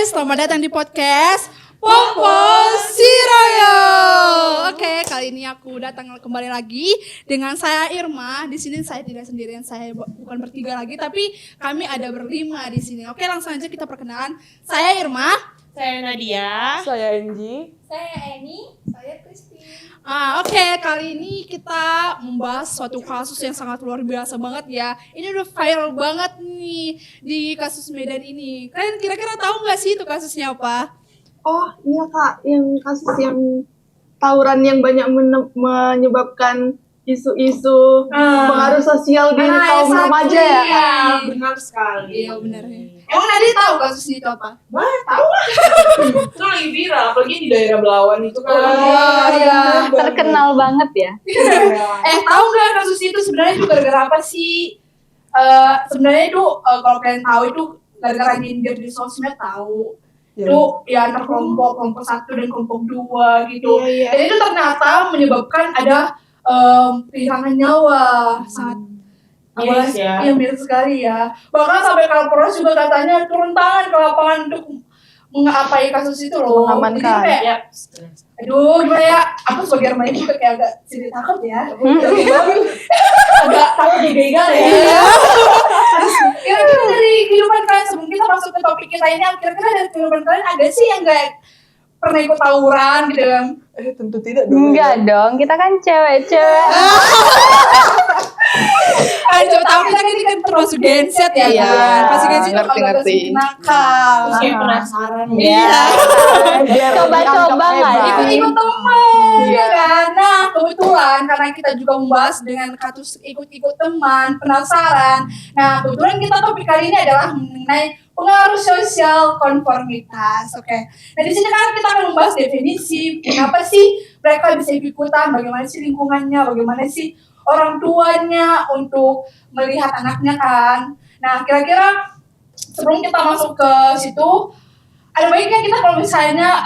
guys, selamat datang di podcast Popo Siroyo. Oke, kali ini aku datang kembali lagi dengan saya Irma. Di sini saya tidak sendirian, saya bukan bertiga lagi, tapi kami ada berlima di sini. Oke, langsung aja kita perkenalan. Saya Irma, saya Nadia, saya Enji, saya Eni, saya Christine. Oke, kali ini kita membahas suatu kasus yang sangat luar biasa banget ya. Ini udah viral banget nih di kasus Medan ini. Kalian kira-kira tahu nggak sih itu kasusnya apa? Oh iya Kak, yang kasus yang tawuran yang banyak menyebabkan isu-isu pengaruh sosial di kaum remaja ya? Iya, benar sekali. Iya benar. Emang Nadia tahu kasus itu apa? Tahu lah. Itu lagi viral, apalagi di daerah Belawan itu kan. Iya. Terkenal banget ya. Tahu nggak kasus itu sebenarnya itu gara-gara apa sih? Sebenarnya itu kalau kalian tahu itu gara-gara nyindir di sosmed tahu. Itu ya antar kelompok 1 dan kelompok 2 gitu. Iya. Dan itu ternyata menyebabkan ada kehilangan nyawa sangat Miris ya. Iya miris sekali ya. Bahkan sampai Kapolres juga katanya turun tangan ke lapangan untuk mengapai kasus itu loh. Mengamankan. Jadi kayak, Ya. aduh gimana ya, aku sebagai remaja juga kayak agak sedikit takut ya. Agak takut dibegal ya. Kira-kira dari kehidupan kalian, sebelum kita masuk ke topik kita ini, kira-kira dari kehidupan kalian ada sih yang gak pernah ikut tawuran gitu kan? Tentu tidak dong. Enggak dong, kita kan cewek-cewek. Coba tahu kita ini kan termasuk genset ya Iya, kan? Pasti genset ngerti. agak sedikit nakal. Terus kayak penasaran Iya. Biar Coba-coba dianggap nggak? hebat. Ikut-ikut teman, ya kan? Nah, kebetulan karena kita juga membahas dengan kasus ikut-ikut teman, penasaran. Nah, kebetulan kita topik kali ini adalah mengenai pengaruh sosial konformitas. Oke. Nah, di sini kan kita akan membahas definisi kenapa sih mereka bisa ikut-ikutan, bagaimana sih lingkungannya, bagaimana sih orang tuanya untuk melihat anaknya kan. Nah, kira-kira sebelum kita masuk ke situ, ada baiknya kita kalau misalnya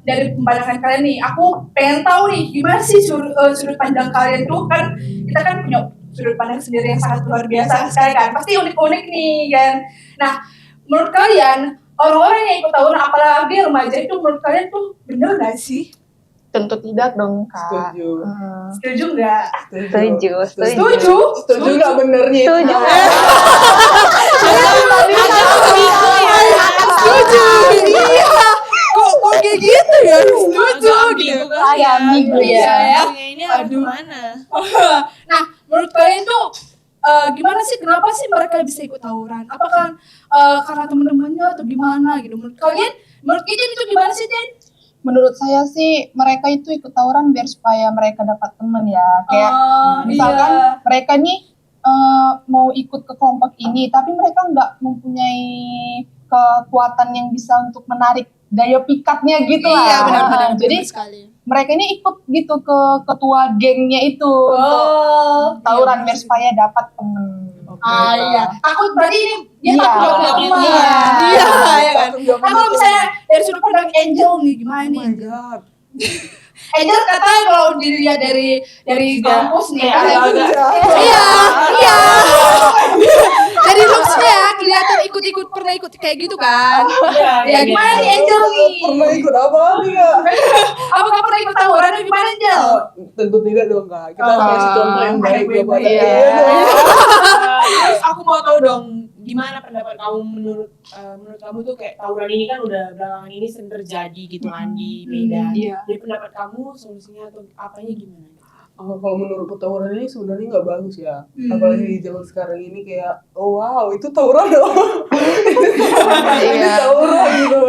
dari pandangan kalian nih, aku pengen tahu nih gimana sih sudut pandang kalian tuh, kan kita kan punya sudut pandang sendiri yang sangat luar biasa sekali kan, pasti unik-unik nih kan. Nah, menurut kalian orang-orang yang ikut tawuran apalagi remaja itu menurut kalian tuh bener nggak sih? Tentu tidak dong Kak. Setuju nggak? Setuju nggak benernya itu? Setuju. Setuju. Iya. Kok kayak gitu ya? Setuju gitu. Agak ambigu ya. Ini harus gimana? Nah, menurut kalian tuh gimana sih, kenapa sih mereka bisa ikut tawuran? Apakah karena teman-temannya atau gimana gitu? Menurut kalian itu gimana sih, Den? Menurut saya sih mereka itu ikut tawuran biar supaya mereka dapat teman ya. Kayak misalkan mereka nih mau ikut ke kelompok ini, tapi mereka nggak mempunyai kekuatan yang bisa untuk menarik daya pikatnya gitu lah. Iya, benar-benar. Jadi sekali. mereka ini ikut gitu ke ketua gengnya itu untuk tawuran biar supaya dapat temen. Iya. Takut berarti ini dia Iya. takut gak Iya. teman. Iya, ya kan. Nah, kalau misalnya dari sudut pandang Angel nih, gimana nih? Angel katanya kalau dilihat dari kampus nih, Agak-agak. iya. Dari looks-nya kelihatan pernah ikut kayak gitu kan? Ya gimana nih Angel nih? Pernah ikut apa nih Kak? Apakah pernah ikut tawuran atau gimana Angel? Tentu tidak dong Kak. Kita harus kasih contoh yang baik ya buat Terus aku mau tahu dong, gimana pendapat kamu menurut kamu tuh kayak tawuran ini kan udah belakangan ini sering terjadi gitu kan di Medan. Iya. Jadi pendapat kamu solusinya atau apanya gimana? Kalau menurut tawuran ini sebenarnya nggak bagus ya. Apalagi di zaman sekarang ini kayak, oh wow itu tawuran loh. Ini tawuran gitu.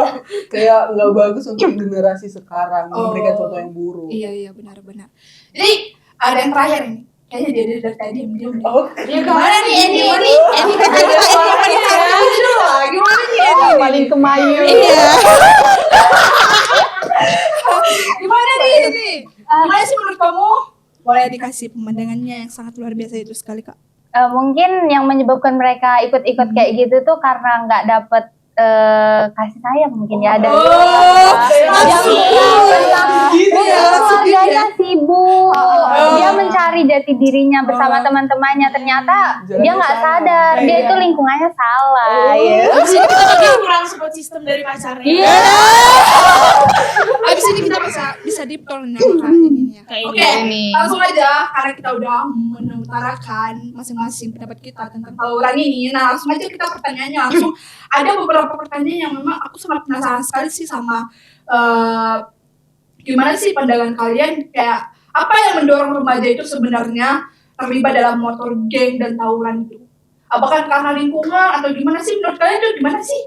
Kayak nggak bagus untuk generasi sekarang. Memberikan contoh yang buruk. Iya benar-benar. Jadi ada yang terakhir nih. Kayaknya dia dari tadi diam. Oh, Gimana nih Eni kan gimana nih Eni? Paling kemayu. Iya. Gimana nih Eni? Gimana sih menurut kamu? Boleh dikasih pemandangannya yang sangat luar biasa itu sekali Kak. Mungkin yang menyebabkan mereka ikut-ikut kayak gitu tuh karena nggak dapet kasih sayang mungkin ya dari gitu Iya, ya. Keluarganya sibuk. Dia mencari jati dirinya bersama teman-temannya. Ternyata Jalannya dia nggak salah. sadar. Dia itu lingkungannya salah. Ya. Abis ini kita lagi kurang support system dari pacarnya. Iya. Abis ini kita bisa deep talk ininya. Kayak Oke, ini. langsung aja karena kita udah mengutarakan masing-masing pendapat kita tentang tawuran ini. Nah, langsung aja kita pertanyaannya langsung. Ada beberapa pertanyaan yang memang aku sangat penasaran sekali sih sama gimana sih pandangan kalian, kayak apa yang mendorong remaja itu sebenarnya terlibat dalam motor geng dan tawuran itu? Apakah karena lingkungan atau gimana sih? Menurut kalian itu gimana sih?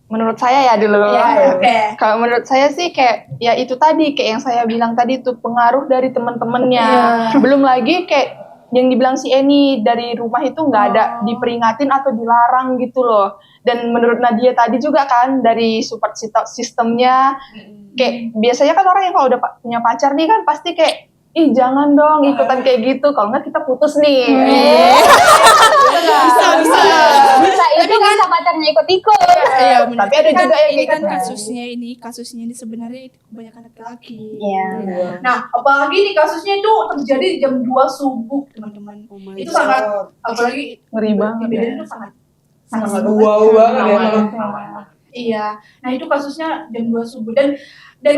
Menurut saya ya dulu. Ya, oke. Kalau menurut saya sih kayak ya itu tadi kayak yang saya bilang tadi itu pengaruh dari teman-temannya. Iya. Belum lagi kayak yang dibilang si Eni dari rumah itu nggak ada diperingatin atau dilarang gitu loh. Dan menurut Nadia tadi juga kan dari support sistemnya kayak biasanya kan orang yang kalau udah punya pacar nih kan pasti kayak ih jangan dong ikutan kayak gitu, kalau nggak kita putus nih. Bisa itu bisa pacarnya ikut-ikut. Iya, benar. Tapi ada Kan juga yang ini kayak kan gitu. kasusnya ini sebenarnya itu kebanyakan laki-laki. Iya. Nah, apalagi nih kasusnya itu terjadi di jam 2 subuh, teman-teman. Oh my Itu God. sangat apalagi Ngeri banget di ya. Medan itu sangat Sangat wow banget ya. Iya. Nah, itu kasusnya jam 2 subuh dan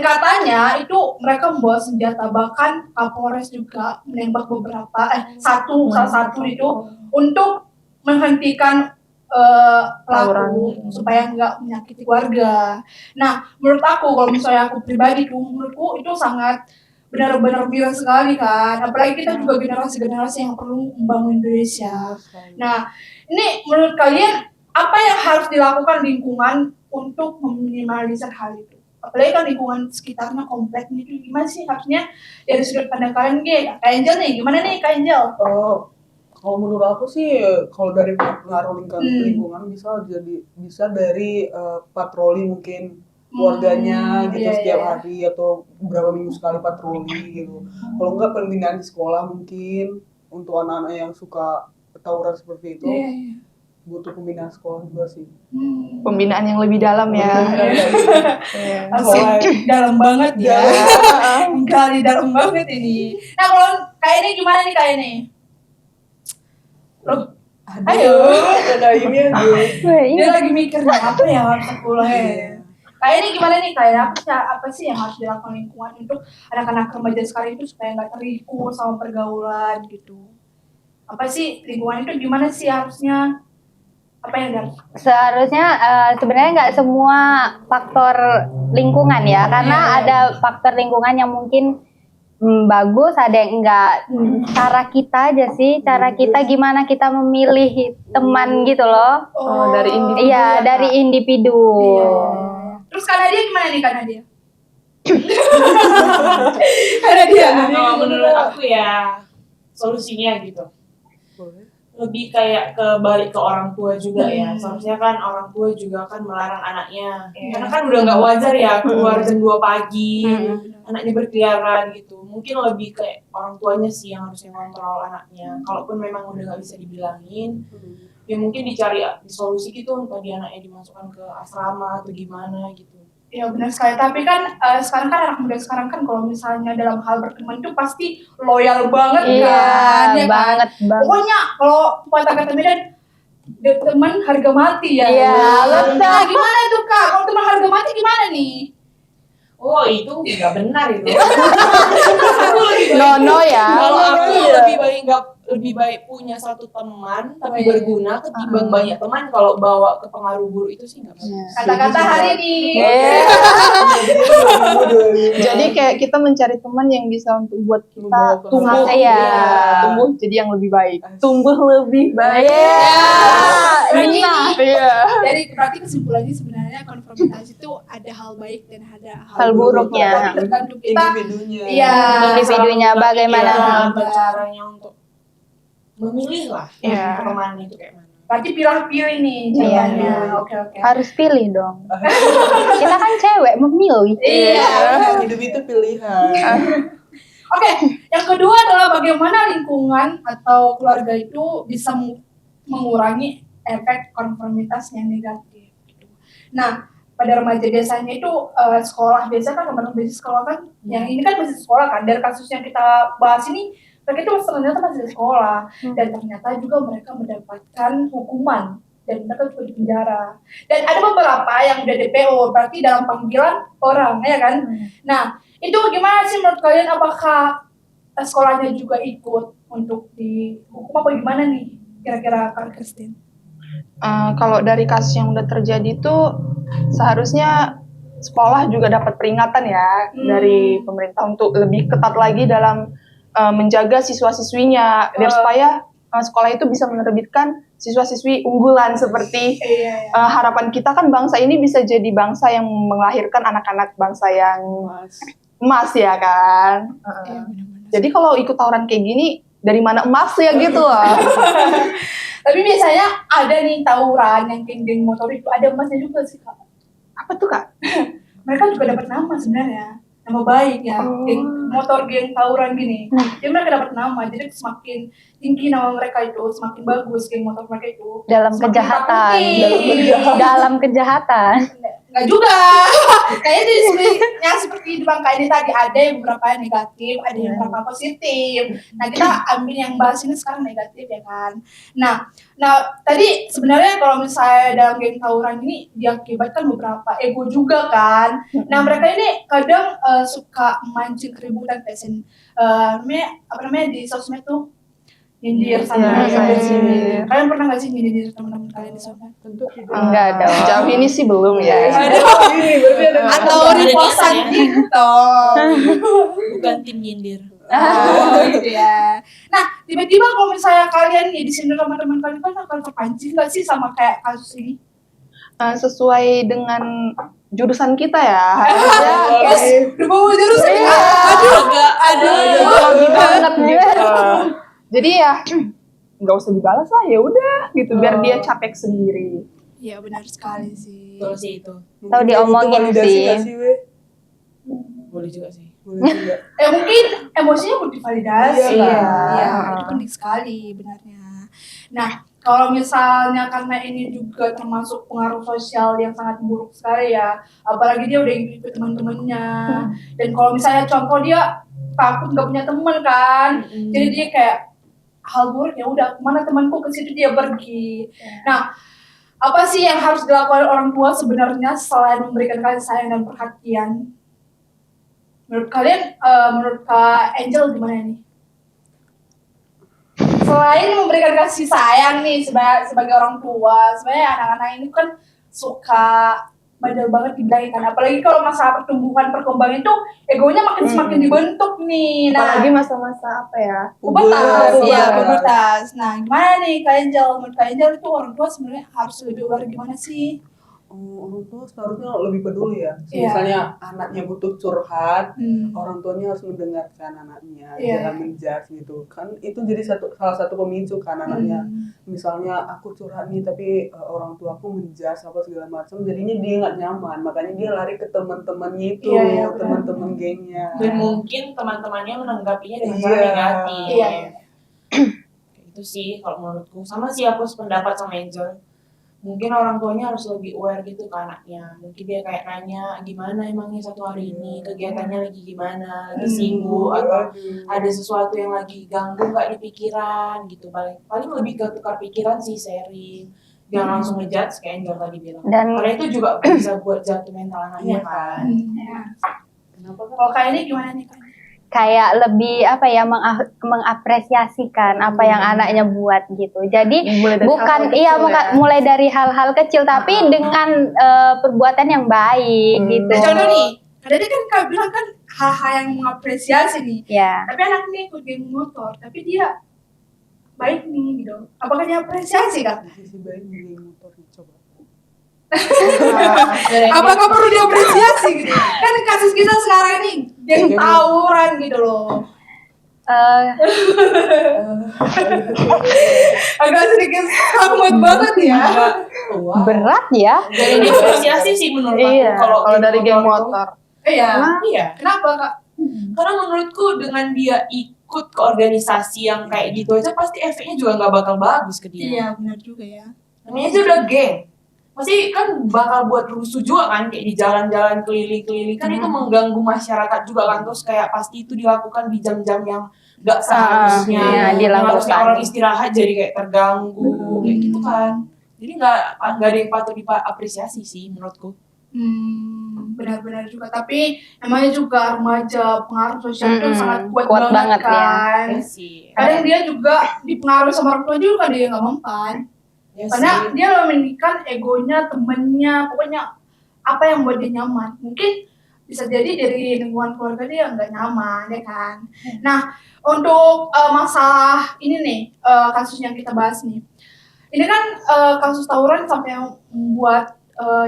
katanya itu mereka membawa senjata, bahkan Kapolres juga menembak beberapa salah satu itu untuk menghentikan pelaku supaya nggak menyakiti warga. Nah, menurut aku kalau misalnya aku pribadi tuh, menurutku itu sangat benar-benar miris sekali kan. Apalagi kita juga generasi-generasi yang perlu membangun Indonesia. Nah, ini menurut kalian apa yang harus dilakukan lingkungan untuk meminimalisir hal itu? Apalagi kan lingkungan sekitarnya komplek nih, gimana sih harusnya dari sudut pandang kalian, Kak Angel nih, gimana nih Kak Angel? Kalau menurut aku sih kalau dari pengaruh lingkungan bisa dari patroli mungkin keluarganya gitu setiap hari atau beberapa minggu sekali patroli gitu. Kalau enggak pembinaan di sekolah mungkin untuk anak-anak yang suka tawuran seperti itu. Butuh pembinaan sekolah juga sih. Pembinaan yang lebih dalam ya. Asik, dalam banget ya. Gali dalam banget ini. Nah, kalau kayak ini gimana nih kayak ini? Loh, ayo. Ada ini aja. Dia lagi mikir nih, apa ya harus aku lakukan. Kayak ini gimana nih, kayak apa sih yang harus dilakukan lingkungan untuk anak-anak remaja sekarang itu supaya nggak terikut sama pergaulan gitu. Apa sih lingkungan itu gimana sih harusnya? Apa yang harus? Seharusnya sebenarnya nggak semua faktor lingkungan ya, karena ada faktor lingkungan yang mungkin bagus, ada yang enggak. Cara kita aja sih, cara kita gimana kita memilih teman gitu loh. Dari individu. Iya, dari individu. Terus Kak Nadia gimana nih Kak Nadia? Kak Nadia. Kalau menurut aku ya solusinya gitu. Lebih kayak balik ke orang tua juga ya. Seharusnya kan orang tua juga kan melarang anaknya. Karena kan udah nggak wajar ya keluar jam 2 pagi, anaknya berkeliaran gitu. Mungkin lebih kayak orang tuanya sih yang harusnya kontrol anaknya. Kalaupun memang udah nggak bisa dibilangin, ya mungkin dicari solusi gitu untuk anaknya dimasukkan ke asrama atau gimana gitu. Ya benar sekali, tapi kan sekarang kan anak muda sekarang kan kalau misalnya dalam hal berteman itu pasti loyal banget kan, ya banget kan? banget. Pokoknya kalau kata Medan, teman harga mati ya. Iya, betul. Nah, gimana itu Kak? Kalau teman harga mati gimana nih? Oh itu nggak benar itu. No ya. Kalau aku lebih baik punya satu teman tapi berguna ketimbang banyak teman. Kalau bawa ke pengaruh buruk itu sih nggak bagus. Kata-kata hari ini. Jadi kayak kita mencari teman yang bisa untuk buat kita tumbuh, Iya. tumbuh jadi yang lebih baik, tumbuh lebih baik. Berarti Iya. kesimpulannya sebenarnya konformitas itu ada hal baik dan ada Hal buruknya. Tapi tergantung kita. Individunya. Iya. Individunya bagaimana. Iya, caranya untuk memilih lah pertemanan itu kayak mana. Berarti pilih-pilih nih jawabannya. Oke. Harus pilih dong. Kita kan cewek, memilih. Iya. Hidup itu pilihan. Oke, yang kedua adalah bagaimana lingkungan atau keluarga itu bisa mengurangi efek konformitas yang negatif. Nah, pada remaja biasanya itu sekolah biasa kan teman-teman basic sekolah kan, yang ini kan masih sekolah kan, dari kasus yang kita bahas ini mereka itu ternyata masih di sekolah dan ternyata juga mereka mendapatkan hukuman dan mereka juga di penjara dan ada beberapa yang udah DPO berarti dalam panggilan orang ya kan. Nah itu gimana sih menurut kalian, apakah sekolahnya juga ikut untuk dihukum apa gimana nih kira-kira Kak Christine? Kalau dari kasus yang udah terjadi tuh seharusnya sekolah juga dapat peringatan ya dari pemerintah untuk lebih ketat lagi dalam menjaga siswa-siswinya biar supaya sekolah itu bisa menerbitkan siswa-siswi unggulan seperti harapan kita kan bangsa ini bisa jadi bangsa yang melahirkan anak-anak bangsa yang emas ya kan. Jadi kalau ikut tawuran kayak gini dari mana emas ya gitu lah. Tapi biasanya ada nih tawuran yang geng-geng motor itu ada emasnya juga sih Kak. Apa tuh Kak? Mereka juga dapat nama sebenarnya, nama baik ya, geng motor, geng tawuran gini. Jadi mereka dapat nama, jadi semakin tinggi nama mereka itu, semakin bagus geng motor mereka itu. Dalam semakin kejahatan. takutin. Dalam kejahatan. Enggak juga. Kayaknya yang seperti di bangka ini tadi ada yang beberapa yang negatif, ada yang beberapa positif. Nah kita ambil yang bahas ini sekarang negatif ya kan. Nah tadi sebenarnya kalau misalnya dalam geng tawuran ini diakibatkan beberapa ego juga kan. Nah mereka ini kadang suka mancing keributan pesen. Namanya di sosmed tuh nyindir sana sini. Kalian pernah nggak sih nyindir teman-teman kalian di sana? Tentu tidak. Enggak dong. Jauh ini sih belum ya. Ini berarti ada Atau repostan TikTok. Bukan tim nyindir. Gitu ya. Nah, tiba-tiba kalau misalnya kalian nih di sini teman-teman kalian kan akan terpancing nggak sih sama kayak kasus ini? Sesuai dengan jurusan kita ya. Harusnya Guys, udah bawa jurusan nih. lagi banget gitu. Jadi ya nggak usah dibalas lah, ya udah gitu biar dia capek sendiri. Iya benar sekali sih. Betul sih itu. Tahu diomongin sih. Boleh juga sih. Boleh juga. Mungkin emosinya mau divalidasi. Iya. Iya, itu penting sekali benarnya. Nah, kalau misalnya karena ini juga termasuk pengaruh sosial yang sangat buruk sekali ya, apalagi dia udah ikut teman-temannya. Dan kalau misalnya contoh dia takut nggak punya teman kan, jadi dia kayak hal buruk ya udah kemana temanku ke situ dia pergi. Nah, apa sih yang harus dilakukan orang tua sebenarnya selain memberikan kasih sayang dan perhatian? Menurut kalian, menurut Kak Angel gimana nih? Selain memberikan kasih sayang nih sebagai orang tua, sebenarnya anak-anak ini kan suka bandel banget dilahirkan. Apalagi kalau masa pertumbuhan perkembangan itu egonya makin semakin dibentuk nih. Nah, Apalagi masa-masa apa ya? pubertas, Puber. ya pubertas. Nah, gimana nih Kak Angel? Menurut Kak Angel itu orang tua sebenarnya harus lebih aware gimana sih? Orang tua seharusnya lebih peduli ya. Iya. Misalnya anaknya butuh curhat, orang tuanya harus mendengarkan anaknya, Iya. jangan menjudge gitu. Kan itu jadi salah satu pemicu kan anaknya. Misalnya aku curhat nih tapi orang tuaku menjudge apa segala macam, jadinya dia nggak nyaman, makanya dia lari ke teman-temannya itu, Iya, iya, benar. teman-teman gengnya. Dan mungkin teman-temannya menanggapinya dengan cara Iya. negatif. Iya. Itu sih kalau menurutku. Sama sih aku sependapat sama Angel. Mungkin orang tuanya harus lebih aware gitu ke anaknya. Mungkin dia kayak nanya gimana emangnya satu hari ini, kegiatannya lagi gimana, lagi sibuk atau ada sesuatu yang lagi ganggu nggak di pikiran gitu. Paling lebih ke tukar pikiran sih, sharing. Jangan langsung ngejudge kayak Angel tadi bilang. Dan Karena itu juga bisa buat jatuh mental anaknya kan. Ya. Kalau Kak ini gimana nih Kak? kayak lebih apa ya mengapresiasikan apa yang anaknya buat gitu. Jadi Mulai dari bukan hal-hal kecil bukan ya. mulai dari hal-hal kecil tapi dengan perbuatan yang baik gitu. Nah, contoh nih, tadi kan Kak bilang kan hal-hal yang mengapresiasi nih. Ya. Tapi anak ini ikut geng motor, tapi dia baik nih gitu. Apakah dia apresiasi Kak? Sisi baik di geng motor coba. Apakah perlu diapresiasi gitu? Kan kasus kita sekarang ini geng tawuran gitu loh. Agak sedikit amat banget ya. Wow. Berat ya. Dari diapresiasi sih menurut aku Iya, kalau dari geng itu. motor. Iya. Iya. Kenapa Kak? Karena menurutku dengan dia ikut ke organisasi yang kayak gitu aja pasti efeknya juga nggak bakal bagus ke dia. Iya benar juga ya. Namanya aja udah geng. pasti kan bakal buat rusuh juga kan, kayak di jalan-jalan keliling-keliling kan itu mengganggu masyarakat juga kan, terus kayak pasti itu dilakukan di jam-jam yang nggak seharusnya, iya, yang harusnya dilakukan. orang istirahat jadi kayak terganggu kayak gitu kan, jadi nggak ada yang patut diapresiasi sih menurutku. Benar-benar juga. Tapi namanya juga remaja, pengaruh sosial itu sangat kuat Kuat banget, kan. Ya sih. Kadang dia juga dipengaruhi sama orang tua juga dia nggak mempan. Ya Karena sih. dia memikirkan egonya, temennya, pokoknya apa yang buat dia nyaman. Mungkin bisa jadi dari lingkungan keluarga dia nggak nyaman, ya kan. Nah, untuk masalah ini nih, kasus yang kita bahas nih. Ini kan kasus tawuran sampai membuat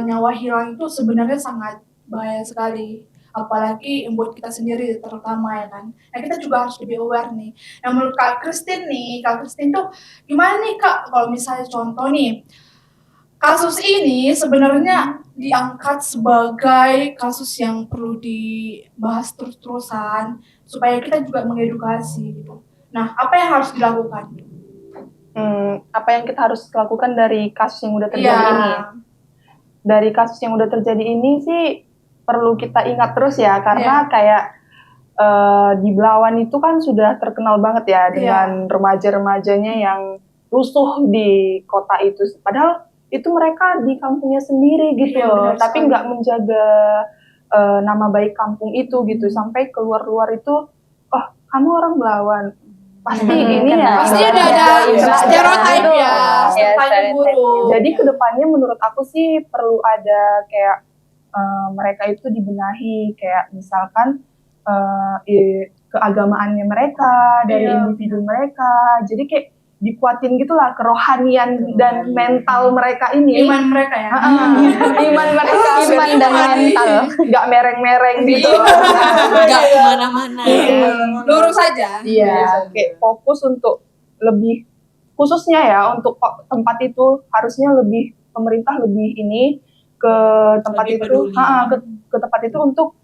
nyawa hilang itu sebenarnya sangat bahaya sekali. Apalagi yang buat kita sendiri terutama ya kan. Nah kita juga harus lebih aware nih. Nah menurut Kak Christine nih, Kak Christine tuh gimana nih Kak kalau misalnya contoh nih, kasus ini sebenarnya diangkat sebagai kasus yang perlu dibahas terus-terusan supaya kita juga mengedukasi gitu. Nah apa yang harus dilakukan? Apa yang kita harus lakukan dari kasus yang udah terjadi Iya. ini? Dari kasus yang udah terjadi ini sih perlu kita ingat terus ya, karena kayak di Belawan itu kan sudah terkenal banget ya dengan remaja-remajanya yang rusuh di kota itu. Padahal itu mereka di kampungnya sendiri gitu, Iya, benar tapi sekali. nggak menjaga nama baik kampung itu gitu, sampai keluar-luar itu, oh kamu orang Belawan, pasti ini ya. Pasti udah ada stereotip ya, stereotip buruk. Jadi kedepannya menurut aku sih perlu ada kayak mereka itu dibenahi, kayak misalkan keagamaannya mereka dari individu mereka, jadi kayak dikuatin gitulah kerohanian dan mental mereka ini. Iman mereka ya. Iman mereka, Iman dan mental. nggak mereng-mereng gitu. Nggak kemana-mana ya. Lurus saja. Iya, kayak fokus untuk lebih khususnya ya untuk tempat itu harusnya lebih pemerintah lebih ini ke tempat Lebih itu, peduli. ke tempat itu untuk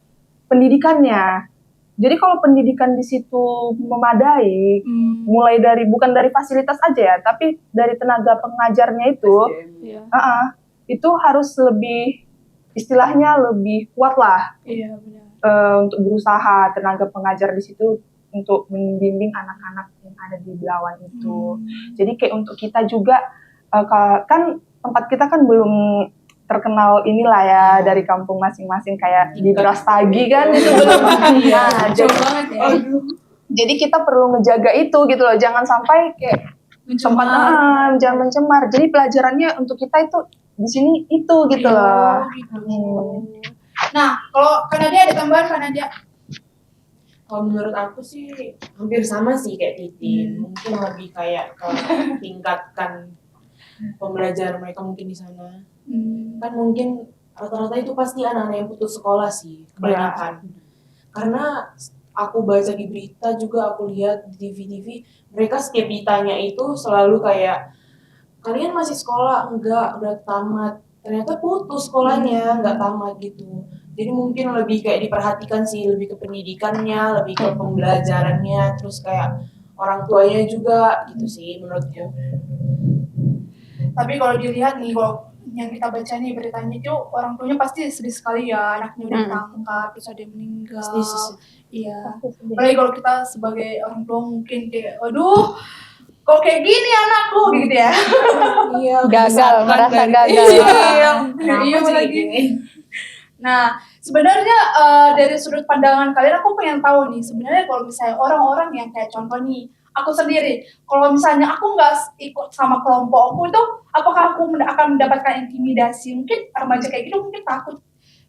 pendidikannya. Jadi kalau pendidikan di situ memadai, mulai dari bukan dari fasilitas aja ya, tapi dari tenaga pengajarnya itu, itu harus lebih istilahnya lebih kuat lah. Iya benar. Untuk berusaha tenaga pengajar di situ untuk membimbing anak-anak yang ada di Belawan itu. Jadi kayak untuk kita juga kan tempat kita kan belum terkenal inilah ya dari kampung masing-masing kayak di Brastagi kan itu belum. Nah, Jauh banget ya. jadi kita perlu ngejaga itu gitu loh, jangan sampai kayak tempat jangan mencemar. Jadi pelajarannya untuk kita itu di sini itu gitu loh. Nah, kalau Kanadia ada tambahan Kanadia? Kalau menurut aku sih hampir sama sih kayak Titin. Mungkin lebih kayak ke tingkatkan pembelajaran mereka mungkin di sana. Kan mungkin rata-rata itu pasti anak-anak yang putus sekolah sih kebanyakan. Karena aku baca di berita juga, aku lihat di TV-TV, mereka setiap ditanya itu selalu kayak, kalian masih sekolah? Enggak, udah tamat. Ternyata putus sekolahnya, nggak tamat gitu. Jadi mungkin lebih kayak diperhatikan sih, lebih ke pendidikannya, lebih ke pembelajarannya, terus kayak orang tuanya juga gitu sih menurutku. Tapi kalau dilihat nih, kalau yang kita baca nih beritanya itu orang tuanya pasti sedih sekali ya, anaknya udah ditangkap, terus ada yang meninggal. Iya. Apalagi kalau kita sebagai orang tua mungkin kayak, aduh, kok kayak gini anakku gitu ya. Iya, Gagal, merasa gagal. Iya lagi. Nah, sebenarnya dari sudut pandangan kalian, aku pengen tahu nih, sebenarnya kalau misalnya orang-orang yang kayak contoh nih, aku sendiri, kalau misalnya aku nggak ikut sama kelompokku itu, apakah aku akan mendapatkan intimidasi? Mungkin remaja kayak gitu mungkin takut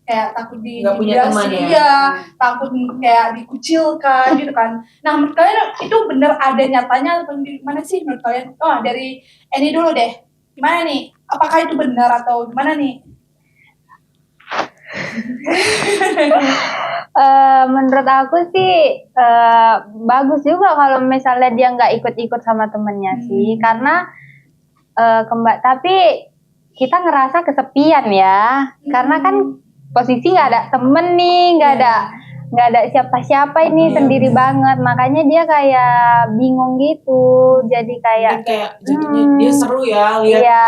Nggak punya teman ya? iya, takut kayak dikucilkan gitu kan. Nah, menurut kalian itu benar ada nyatanya atau gimana sih menurut kalian? Oh, dari Eni dulu deh, gimana nih? Apakah itu benar atau gimana nih? Menurut aku sih bagus juga kalau misalnya dia nggak ikut-ikut sama temennya sih, karena tapi kita ngerasa kesepian ya, karena kan posisi nggak ada temen nih, nggak ada nggak ada siapa-siapa ini, sendiri banget, makanya dia kayak bingung gitu, jadi kayak Dan kayak jadinya dia seru ya lihat iya,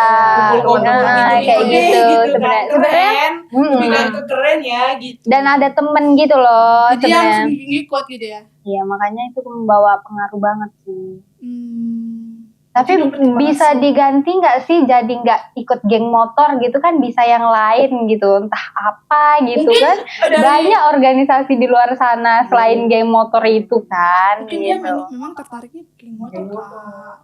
kumpul-kumpul kayak gitu kan. sebenarnya Keren. Lebih mm, kayak ke keren ya gitu. dan ada temen gitu loh Jadi dia harus sebenarnya. ngikut gitu ya. Iya, makanya itu membawa pengaruh banget sih. Tapi Jadi dapat bisa masuk. diganti nggak sih, jadi nggak ikut geng motor gitu kan, bisa yang lain gitu, entah apa gitu Mungkin kan. dari- Banyak organisasi di luar sana selain geng motor itu kan. Mungkin dia gitu. memang tertariknya geng motor Kak.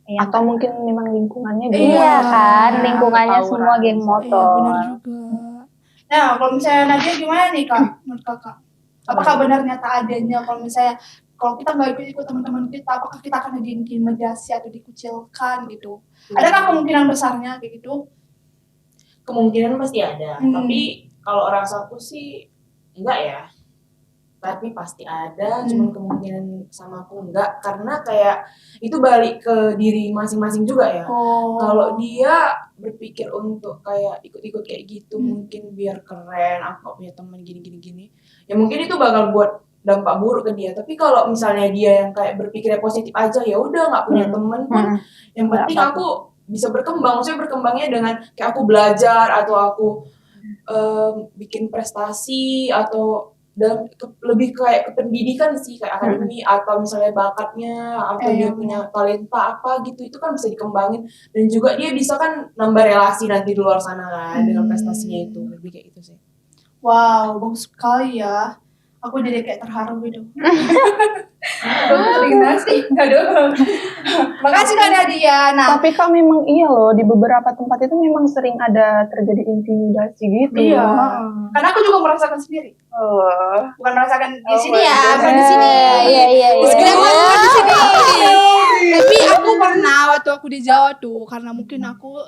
Iya, Atau mungkin memang lingkungannya Iya, gitu. iya kan, lingkungannya Tawuran. semua geng Iya motor. benar juga. Nah kalau misalnya Nadia gimana nih Kak menurut Kakak? Apakah benar nyata adanya kalau kita nggak ikut teman-teman kita, apakah kita akan diintimidasi atau dikucilkan gitu? Adakah kemungkinan besarnya kayak gitu? Kemungkinan pasti ada, Hmm. tapi kalau rasaku sih enggak ya. Tapi pasti ada, cuman kemungkinan sama aku enggak, karena kayak itu balik ke diri masing-masing juga ya. Oh. Kalau dia berpikir untuk kayak ikut-ikut kayak gitu, mungkin biar keren, aku punya teman gini, ya mungkin itu bakal buat dampak buruk ke dia. Tapi kalau misalnya dia yang kayak berpikirnya positif aja, ya udah nggak punya teman pun, yang penting aku bisa berkembang. Maksudnya berkembangnya dengan kayak aku belajar atau aku bikin prestasi atau dan lebih kayak ke pendidikan sih, kayak akademi atau misalnya bakatnya atau dia punya talenta apa gitu, itu kan bisa dikembangin, dan juga dia bisa kan nambah relasi nanti di luar sana kan dengan prestasinya itu, lebih kayak gitu sih. Wow, bagus sekali ya. Aku jadi kayak terharu gitu. Terima Aduh. Makasih Kak Nadia. Nah, Tapi Kak memang iya loh, di beberapa tempat itu memang sering ada terjadi intimidasi gitu. iya. Karena aku juga merasakan sendiri. Oh. Bukan merasakan di sini ya, bukan di sini. Iya. Disclaimer, bukan di sini. Tapi aku pernah waktu aku di Jawa tuh, karena mungkin aku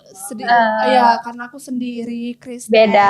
karena aku sendiri Kristen. Beda.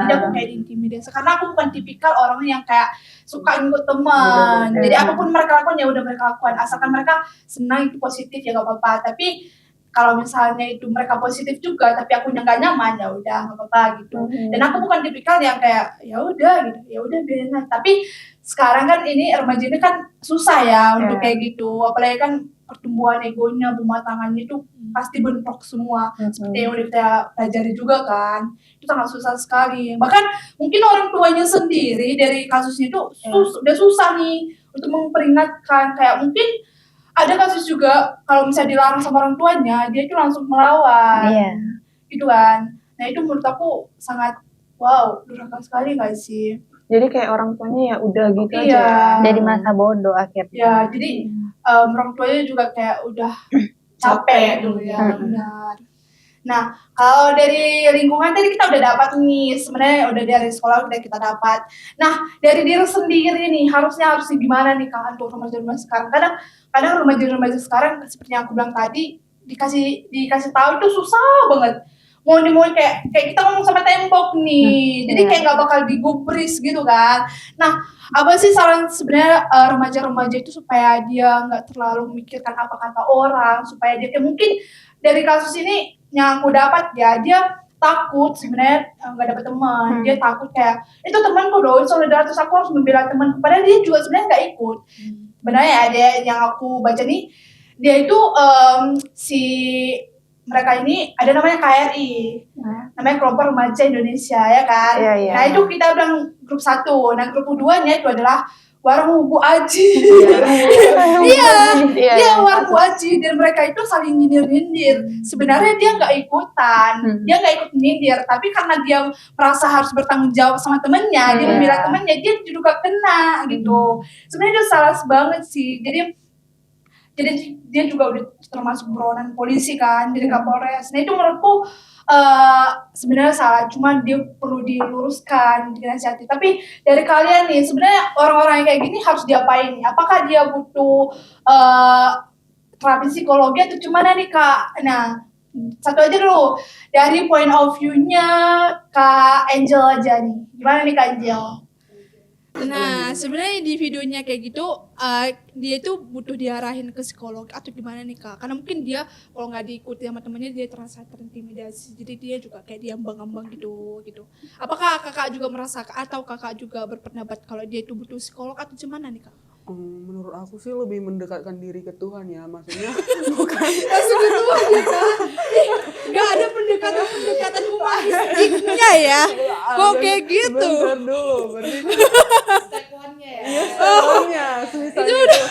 Jadi aku kayak intimidasi. Karena aku bukan tipikal orang yang kayak suka ngikut teman. Jadi apapun mereka lakukan ya udah mereka lakukan. Asalkan mereka senang itu positif ya gak apa-apa. Tapi kalau misalnya itu mereka positif juga, tapi aku nggak nyaman ya udah nggak apa-apa gitu. Dan aku bukan tipikal yang kayak ya udah gitu, ya udah biarin aja. Tapi sekarang kan ini remaja ini kan susah ya untuk kayak gitu. Apalagi kan pertumbuhan egonya, pematangannya itu pasti bentrok semua. Seperti yang udah kita pelajari juga kan. Itu sangat susah sekali. Bahkan mungkin orang tuanya sendiri dari kasusnya itu udah susah nih untuk memperingatkan. Kayak mungkin ada kasus juga kalau misalnya dilarang sama orang tuanya, dia itu langsung melawan. Iya. Gitu kan. Nah itu menurut aku sangat wow, durhaka sekali gak sih? Jadi kayak orang tuanya ya udah gitu Iya. aja. Jadi masa bodoh akhirnya. Ya, jadi orang tuanya juga kayak udah capek gitu ya, benar. Nah, kalau dari lingkungan tadi kita udah dapat nih, sebenarnya udah dari sekolah udah kita dapat. Nah, dari diri sendiri nih, harus gimana nih Kak untuk remaja-remaja sekarang? Kadang remaja-remaja sekarang seperti yang aku bilang tadi, dikasih tahu itu susah banget. Mau kayak kita ngomong sama tembok nih, jadi kayak nggak bakal digubris gitu kan. Nah, apa sih saran sebenarnya remaja-remaja itu supaya dia nggak terlalu memikirkan apa kata orang, supaya dia kayak mungkin dari kasus ini yang aku dapat ya, dia takut sebenarnya nggak dapet teman, dia takut kayak itu temanku dong solidaritas, aku harus membela teman, padahal dia juga sebenarnya nggak ikut. Sebenarnya ada yang aku baca nih, dia itu mereka ini ada namanya KRI, namanya Kelompok Remaja Indonesia ya kan. Iya. Nah itu kita bilang grup 1, nah grup 2-nya itu adalah Warung Bu Aji. Iya, Warung Bu Aji, dan mereka itu saling nyindir-nyindir. Sebenarnya dia nggak ikutan, dia nggak ikut nyindir, tapi karena dia merasa harus bertanggung jawab sama temennya, dia membela temennya, dia juga kena gitu. Sebenarnya itu salah banget sih. Jadi dia juga udah termasuk buronan polisi kan, jadi Kapolres. Nah itu menurutku sebenarnya salah, cuma dia perlu diluruskan, dinasihati. Tapi dari kalian nih, sebenarnya orang-orang yang kayak gini harus diapain nih? Apakah dia butuh terapi psikologi atau gimana nih Kak? Nah, satu aja dulu, dari point of view-nya Kak Angel aja nih. Gimana nih Kak Angel? Nah, sebenarnya di videonya kayak gitu, dia itu butuh diarahin ke psikolog atau gimana nih Kak? Karena mungkin dia kalau nggak diikuti sama temennya dia terasa terintimidasi, jadi dia juga kayak diambang-ambang gitu. Apakah Kakak juga merasa atau Kakak juga berpendapat kalau dia itu butuh psikolog atau gimana nih Kak? Menurut aku sih lebih mendekatkan diri ke Tuhan ya, maksudnya bukan Langsung ke Tuhan ya Kak? Nggak ada pendekatan humanistiknya ya? Kok kayak gitu? Bentar dulu, berarti Step-nya ya. iya sebenarnya misalnya itu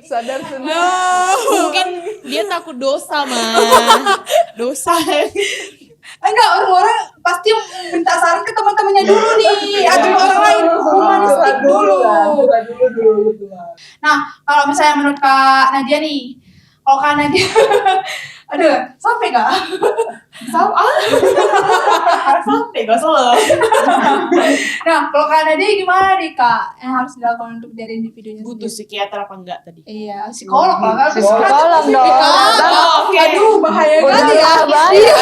sadar sendiri. Mungkin dia takut dosa, dosa. Enggak, orang-orang pasti minta saran ke teman-temannya dulu nih, atau ke orang lain, humanistik dulu. Nah, kalau misalnya menurut Kak Nadia nih, kalau Kak Nadia, aduh, sampai Kak? Sampai gak salah. Nah, kalau Kak Nadia gimana nih Kak, yang harus dilakukan untuk dari individunya Butuh sendiri? psikiater apa enggak tadi? Iya, psikolog lah kan, Psikolog dong. Oke. Aduh, bahaya Udah kali ya. bahaya. Iya,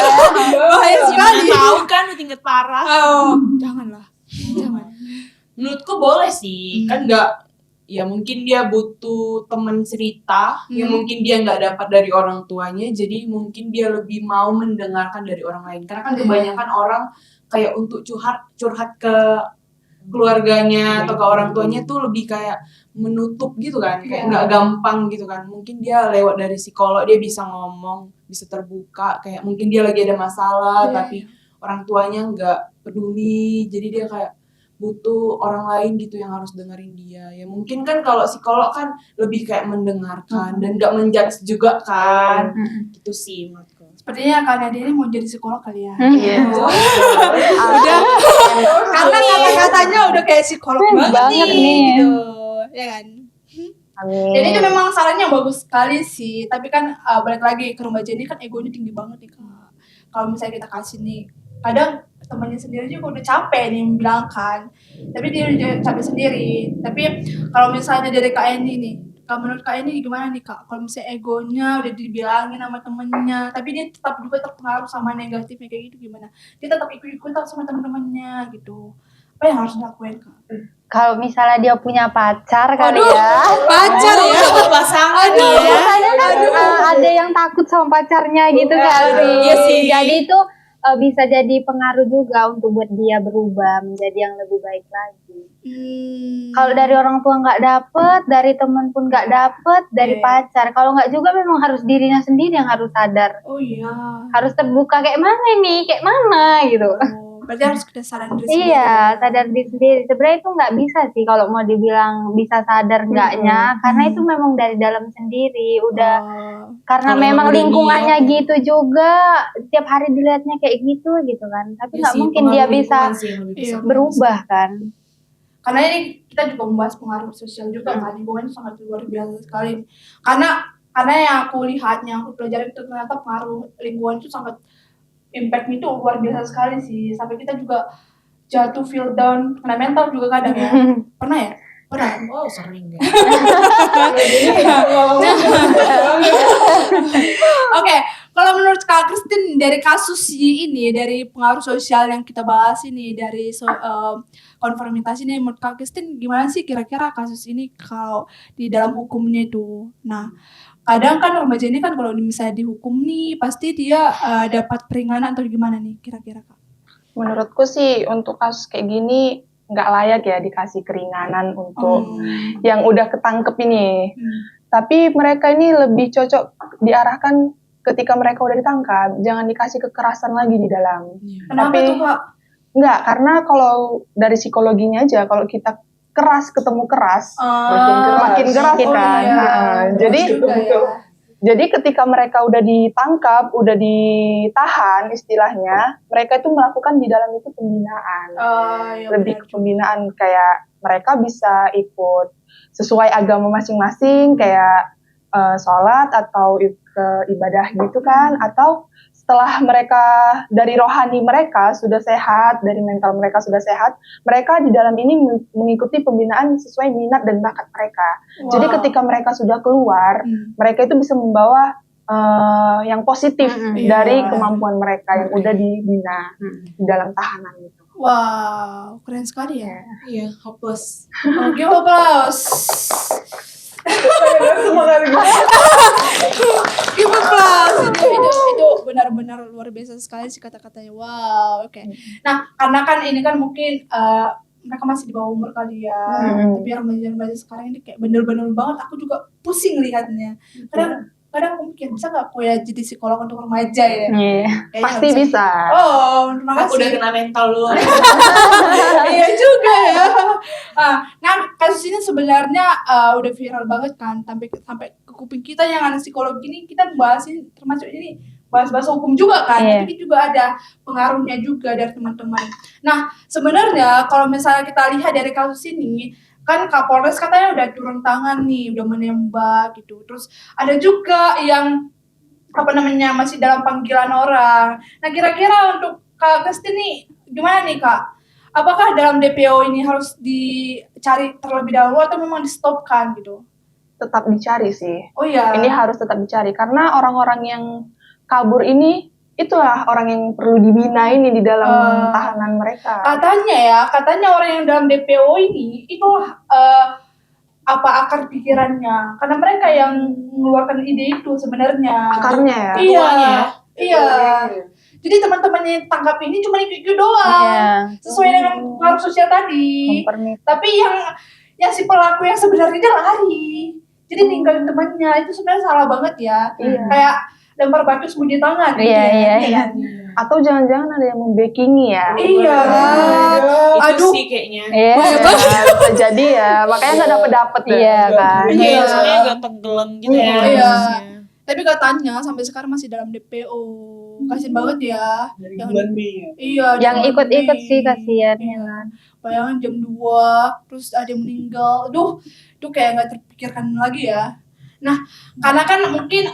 bahaya sekali. Gimana tahu kan lu tingkat parah. Oh, janganlah, jangan. Menurutku boleh sih, kan nggak, ya mungkin dia butuh teman cerita yang mungkin dia nggak dapat dari orang tuanya, jadi mungkin dia lebih mau mendengarkan dari orang lain. Karena kan kebanyakan orang kayak untuk curhat ke keluarganya atau ke orang tuanya tuh lebih kayak menutup gitu kan, kayak nggak gampang gitu kan. Mungkin dia lewat dari psikolog dia bisa ngomong, bisa terbuka, kayak mungkin dia lagi ada masalah tapi orang tuanya nggak peduli, jadi dia kayak butuh orang lain gitu yang harus dengerin dia. Ya mungkin kan kalau psikolog kan lebih kayak mendengarkan dan nggak menjudge juga kan. Gitu sih menurutku. Sepertinya Kak Nadia ini mau jadi psikolog kali ya. Iya. Udah, karena kata-katanya udah kayak psikolog banget banget nih, nih. gitu, ya kan? Amin. Jadi itu memang sarannya bagus sekali sih, tapi kan balik lagi ke remaja ini kan egonya tinggi banget nih Kak. Kalau misalnya kita kasih nih, kadang temannya sendiri juga udah capek nih membilangkan, tapi dia udah capek sendiri. Tapi kalau misalnya dari Kak Eni nih, kalau menurut Kak Eni gimana nih Kak? Kalau misalnya egonya udah dibilangin sama temennya, tapi dia tetap juga terpengaruh sama negatifnya kayak gitu gimana? Dia tetap ikut-ikutan sama teman-temannya gitu. Apa yang harus dilakuin Kak? Kalau misalnya dia punya pacar kali Aduh, ya. pacar ya? Pasangan Aduh. ya. Biasanya kan ada yang takut sama pacarnya gitu kali. iya sih. Jadi itu bisa jadi pengaruh juga untuk buat dia berubah menjadi yang lebih baik lagi. Kalau dari orang tua nggak dapet, dari teman pun nggak dapet, dari pacar. Kalau nggak juga memang harus dirinya sendiri yang harus sadar. Oh iya. Harus terbuka kayak mana nih, kayak mana gitu. Berarti harus kedasaran diri sendiri. Iya, sadar diri sendiri. Sebenarnya itu nggak bisa sih kalau mau dibilang bisa sadar enggaknya, karena itu memang dari dalam sendiri. Udah karena Kalau memang udah lingkungannya niat, gitu juga, tiap hari dilihatnya kayak gitu kan. Tapi Iya nggak sih, mungkin dia pengaruh bisa lingkungan sih yang lebih Iya. besar. berubah kan. Karena ini kita juga membahas pengaruh sosial juga kan, lingkungan itu sangat luar biasa sekali. Karena yang aku lihat, yang aku pelajari itu ternyata pengaruh lingkungan itu sangat impact itu luar biasa sekali sih. Sampai kita juga jatuh, feel down, kena mental juga kadang ya. Pernah ya? Pernah. Oh sering ya. Oke, kalau menurut Kak Christine dari kasus ini, dari pengaruh sosial yang kita bahas ini, dari konformitas ini, menurut Kak Christine gimana sih kira-kira kasus ini kalau di dalam hukumnya itu? Nah, kadang kan remaja ini kan kalau misalnya dihukum nih, pasti dia dapat peringanan atau gimana nih kira-kira Kak? Menurutku sih untuk kasus kayak gini nggak layak ya dikasih keringanan untuk yang udah ketangkep ini. Tapi mereka ini lebih cocok diarahkan ketika mereka udah ditangkap, jangan dikasih kekerasan lagi di dalam. Kenapa Tapi tuh Kak? enggak, karena kalau dari psikologinya aja, kalau kita keras ketemu keras, makin keras Oh kan. iya. Jadi Juga ya. jadi ketika mereka udah ditangkap, udah ditahan istilahnya, mereka itu melakukan di dalam itu pembinaan. Iya, Lebih benar ke pembinaan, kayak mereka bisa ikut sesuai agama masing-masing, kayak sholat atau ke ibadah gitu kan, atau setelah mereka dari rohani mereka sudah sehat, dari mental mereka sudah sehat, mereka di dalam ini mengikuti pembinaan sesuai minat dan bakat mereka. Jadi ketika mereka sudah keluar, mereka itu bisa membawa yang positif dari kemampuan mereka yang udah dibina di dalam tahanan itu. Wow, keren sekali ya. Iya, hopeless. Oke, hopeless. Semangat gitu. Give applause. Itu benar-benar luar biasa sekali sih kata-katanya. Wow, oke. Nah, karena kan ini kan mungkin mereka masih di bawah umur kali ya. Tapi remaja-remaja sekarang ini kayak bener-bener banget. Aku juga pusing lihatnya. Kadang aku mikir, bisa nggak aku ya jadi psikolog untuk remaja ya? Iya, Kayaknya pasti nggak bisa. Oh, terima kasih. Aku udah kena mental lu. Iya juga ya. Nah, kasus ini sebenarnya udah viral banget kan, sampai ke kuping kita yang anak psikologi ini kita bahasin, termasuk ini bahas hukum juga kan, Iya. tapi juga ada pengaruhnya juga dari teman-teman. Nah, sebenarnya kalau misalnya kita lihat dari kasus ini, kan Kapolres katanya udah turun tangan nih, udah menembak gitu. Terus ada juga yang masih dalam panggilan orang. Nah, kira-kira untuk Kak Kesti nih gimana nih Kak? Apakah dalam DPO ini harus dicari terlebih dahulu atau memang di-stopkan gitu? Tetap dicari sih. Oh iya. Ini harus tetap dicari karena orang-orang yang kabur ini itulah orang yang perlu dibina ini di dalam tahanan mereka. Katanya orang yang dalam DPO ini itulah apa akar pikirannya, karena mereka yang mengeluarkan ide itu sebenarnya. Akarnya ya. Iya. Jadi teman-temannya yang tangkap ini cuma ikut doang, sesuai dengan pengaruh sosial tadi. Tapi yang si pelaku yang sebenarnya dia lari, jadi ninggalin temannya, itu sebenarnya salah banget ya. Kayak lempar batu sembunyi tangan. Iya. Atau jangan-jangan ada yang membackingi ya. Iya. Itu sih kayaknya. Iya. Bisa jadi ya, makanya nggak dapet Iya kan. Iya, soalnya agak tenggelam gitu ya. Iya. kasusnya. Tapi katanya sampai sekarang masih dalam DPO. Kasian banget ya. Dari bulan Mei ya. Iya. Yang di ikut-ikut Mei. sih kasihan. Iya. Bayangin jam 2 terus ada yang meninggal. Aduh, itu kayak nggak terpikirkan lagi ya. Nah, karena kan mungkin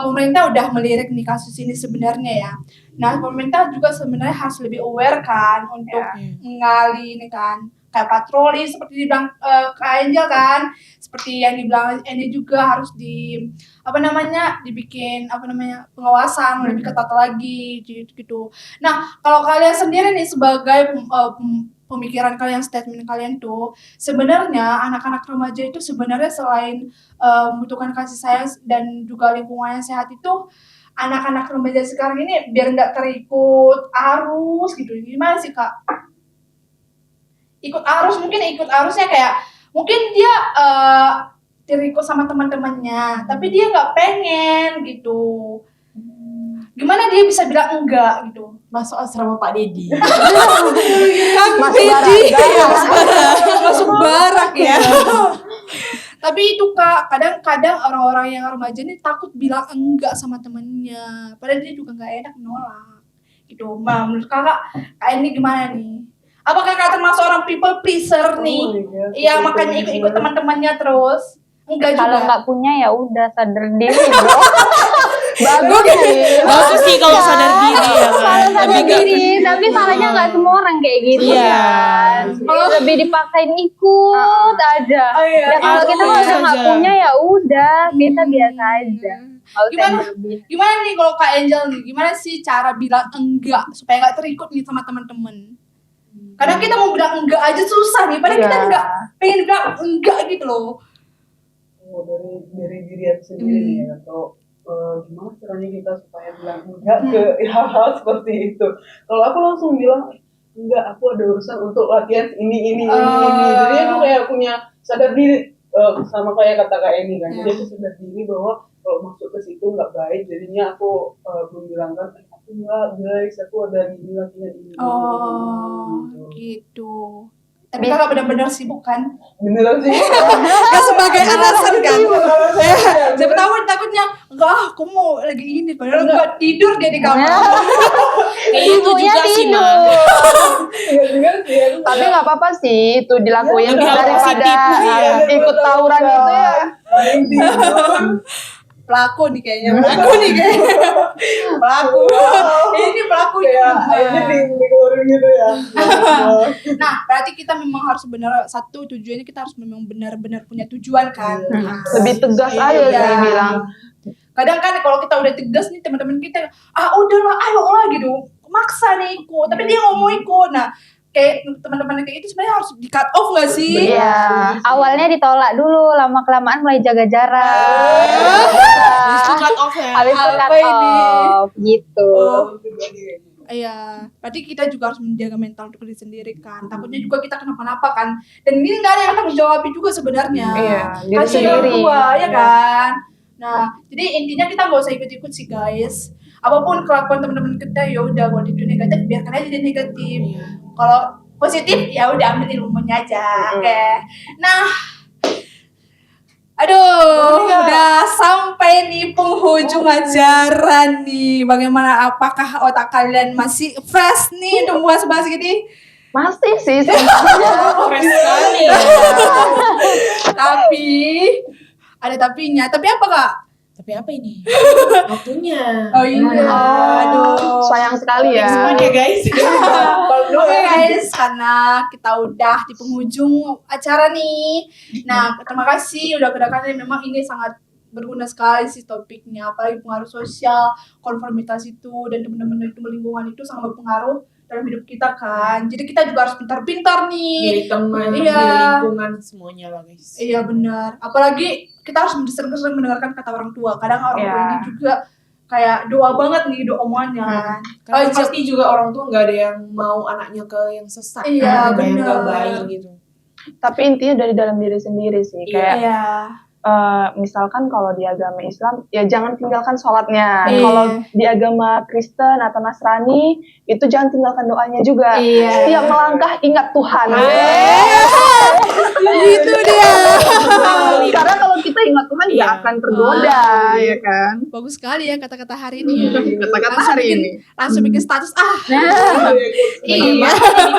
pemerintah udah melirik nih kasus ini sebenarnya ya. Nah, pemerintah juga sebenarnya harus lebih aware kan untuk mengali ini kan. Kayak patroli seperti dibilang Kak Angel kan. Seperti yang dibilang ini juga harus dibikin pengawasan lebih ketat lagi gitu. Nah, kalau kalian sendiri nih sebagai pemikiran kalian, statement kalian tuh, sebenarnya anak-anak remaja itu sebenarnya selain membutuhkan kasih sayang dan juga lingkungan yang sehat itu, anak-anak remaja sekarang ini biar nggak terikut arus gitu. Gimana sih Kak? Ikut arusnya kayak mungkin dia terikut sama teman-temannya, tapi dia nggak pengen gitu. Gimana dia bisa bilang enggak gitu? Masuk asrama Pak Dedi. Masuk barak ya. Tapi itu Kak, kadang-kadang orang-orang yang remaja ini takut bilang enggak sama temennya, padahal dia juga nggak enak menolak gitu. Nah, menurut Kak ini gimana nih? Apakah Kak termasuk orang people pleaser nih? Iya, makanya ikut-ikut teman-temannya terus. Enggak juga. Kalau nggak punya ya udah sadar diri bro. Bagus sih kalau sadar diri ya kan. Kalau sadar diri, tapi salahnya nggak semua orang kayak gitu kan. Kalau lebih dipaksain ikut aja. Iya. Ya kalau kita Biasa udah nggak aja. punya ya udah, kita biasa aja. Nggak usah yang berlebih. Gimana nih kalau Kak Angel nih? Gimana sih cara bilang enggak supaya nggak terikut nih sama teman-teman? Kadang kita mau bilang enggak aja susah nih, padahal kita enggak pengen bilang enggak gitu loh. Dari diri aku sendiri ya, atau gimana caranya kita supaya bilang enggak ke hal-hal seperti itu. Kalau aku langsung bilang enggak, aku ada urusan untuk latihan ini. Jadi aku kayak punya sadar diri sama kayak kata Kak Eni kan. Jadi aku sadar diri bahwa kalau masuk ke situ nggak baik, jadinya aku membilangkan aku enggak guys, aku ada ini latihan ini. Gitu. Tapi kakak benar-benar sibuk kan? Beneran sih. Gak sebagai alasan kan? Siapa tahu takutnya enggak, aku mau lagi ini, padahal enggak tidur dia di kamar. Kayak itu juga sih Ma. Tapi nggak apa-apa sih itu dilakuin Lebih daripada positif. ikut tawuran itu ya. Pelaku nih kayaknya. Pelaku. Ini pelakunya. Ini dikeluarin gitu ya. Nah, berarti kita memang harus satu tujuannya kita harus memang benar-benar punya tujuan kan. Lebih tegas aja sih bilang. Kadang kan kalau kita udah tegas nih teman-teman kita, udahlah ayolah gitu, maksa nih ikut, tapi dia nggak mau ikut. Nah, kayak teman-teman kayak itu sebenarnya harus di cut off nggak sih? Iya, awalnya ditolak dulu, lama kelamaan mulai jaga jarak. Habis itu cut off ya. Habis itu cut Apa ini? off gitu. Iya, berarti kita juga harus menjaga mental untuk diri sendiri kan. Takutnya juga kita kenapa-napa kan. Dan ini nggak ada yang tanggung jawab juga sebenarnya. Iya, diri Kasih orang sendiri. tua, ya kan. Nah, jadi intinya kita nggak usah ikut-ikut sih guys. Apapun kelakuan teman-teman kita ya udah, kalau itu negatif biarkan aja dia negatif. Kalau positif ya udah ambil ilmunya aja. Oke. Nah, aduh, udah sampai nih penghujung ajaran nih. Bagaimana, apakah otak kalian masih fresh nih untuk bahas-bahas gini? Masih sih. Fresh sekali. Tapi ada tapinya. Tapi apa kak? Tapi apa ini? Waktunya. Oh iya, aduh. Sayang sekali ya. Next ya guys. Oke guys, karena kita udah di penghujung acara nih. Nah, terima kasih udah kedatangan. Memang ini sangat berguna sekali sih topiknya. Apalagi pengaruh sosial, konformitas itu, dan teman-teman itu lingkungan itu sangat berpengaruh dalam hidup kita kan. Jadi kita juga harus pintar-pintar nih. Milih teman, Iya. milih lingkungan, semuanya lah guys. Iya benar. Apalagi kita harus sering-sering mendengarkan kata orang tua. Kadang orang tua Iya. ini juga kayak doa banget nih, doa omongannya kan. Karena Oh, pasti juga orang tua nggak ada yang mau anaknya ke yang sesat, Iya, kan? Ke yang nggak benar. baik gitu. Tapi intinya dari dalam diri sendiri sih. Kayak Iya. misalkan kalau di agama Islam ya jangan tinggalkan sholatnya. Iya. Kalau di agama Kristen atau Nasrani itu jangan tinggalkan doanya juga. Iya. Setiap melangkah ingat Tuhan. Itu dia. Karena kalau kita ingat Tuhan nggak Iya. akan tergoda, ya kan? Bagus sekali ya kata-kata hari ini. Kata-kata Langsung hari bikin- ini. Langsung bikin status Iya. Ini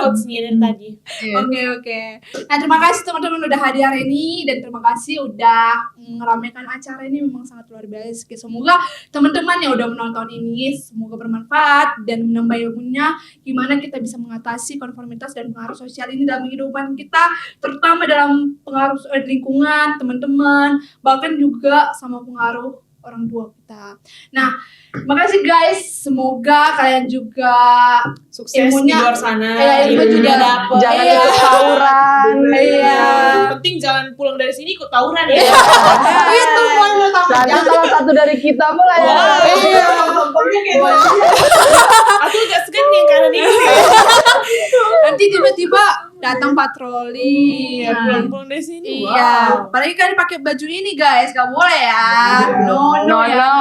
quotes-nya dari tadi. Oke. Nah, terima kasih teman-teman udah hadir hari ini, dan terima kasih udah meramaikan acara ini. Memang sangat luar biasa. Semoga teman-teman yang udah menonton ini semoga bermanfaat dan menambah ilmunya gimana kita bisa mengatasi konformitas dan pengaruh sosial ini dalam kehidupan kita, terutama dalam pengaruh lingkungan, teman-teman, bahkan juga sama pengaruh orang tua kita. Nah, makasih guys. Semoga kalian juga Sukses di Ilmunya- luar sana. Iya, ilmu juga dapet. Jangan Iya. ikut tawuran. Iya. Yang penting jangan pulang dari sini ikut tawuran ya. Itu poin utama. Nanti salah satu dari kita mulai. Iya. Aku agak segan nih yang kanan ini. Nanti tiba-tiba datang patroli. Iya, pulang-pulang dari sini. Iya, Wow. apalagi kan pakai baju ini guys, gak boleh ya. No No, ya. no.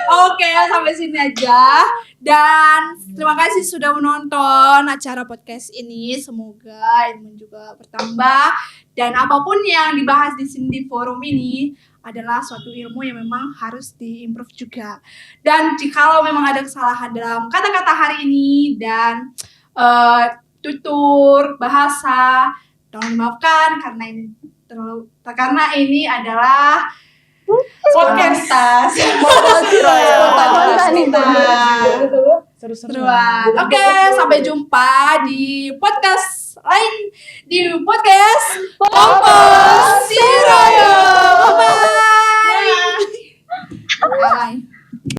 Oke, sampai sini aja. Dan terima kasih sudah menonton acara podcast ini. Semoga ilmu juga bertambah, dan apapun yang dibahas di sini di forum ini adalah suatu ilmu yang memang harus diimprove juga. Dan jikalau memang ada kesalahan dalam kata-kata hari ini dan tutur bahasa, tolong dimaafkan karena ini adalah podcast Seru-seruan. Oke, sampai jumpa di podcast lain, di podcast Pompo Siroyo. Bye. Bye.